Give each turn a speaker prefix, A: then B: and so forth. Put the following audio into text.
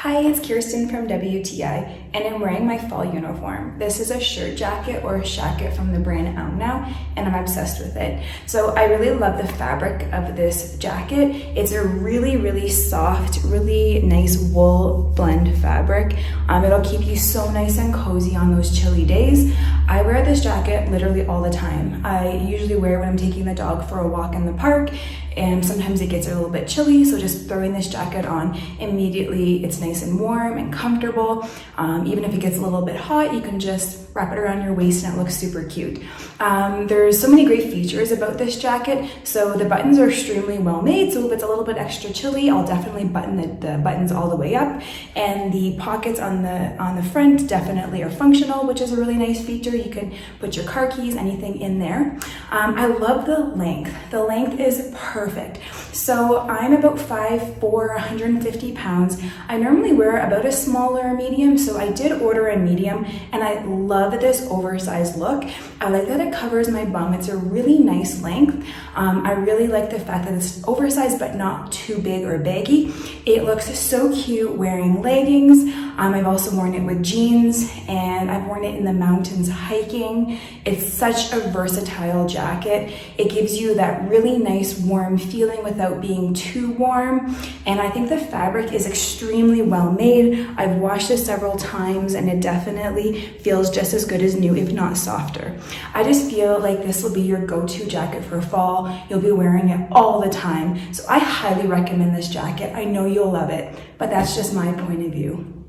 A: Hi, it's Kirsten from WTI, and I'm wearing my fall uniform. This is a shirt jacket or a shacket from the brand Ownow, and I'm obsessed with it. So I really love the fabric of this jacket. It's a really soft, really nice wool blend fabric. It'll keep you so nice and cozy on those chilly days. I wear this jacket literally all the time. I usually wear it when I'm taking the dog for a walk in the park, and sometimes it gets a little bit chilly, so just throwing this jacket on immediately, it's nice and warm and comfortable. Even if it gets a little bit hot, you can just wrap it around your waist and it looks super cute. There's so many great features about this jacket. So the buttons are extremely well made, so if it's a little bit extra chilly, I'll definitely button the buttons all the way up. And the pockets on the front definitely are functional, which is a really nice feature. You can put your car keys, anything in there. I love the length. The length is perfect. So I'm about 5'4", 150 pounds. I normally wear about a smaller medium, so I did order a medium, and I love this oversized look. I like that it covers my bum. It's a really nice length. I really like the fact that it's oversized but not too big or baggy. It looks so cute wearing leggings. I've also worn it with jeans, and I've worn it in the mountains hiking. It's such a versatile jacket. It gives you that really nice warm feeling without being too warm, and I think the fabric is extremely well made. I've washed it several times, and it definitely feels just as good as new, if not softer. I just feel like this will be your go-to jacket for fall. You'll be wearing it all the time, so I highly recommend this jacket. I know you'll love it, but that's just my point of view.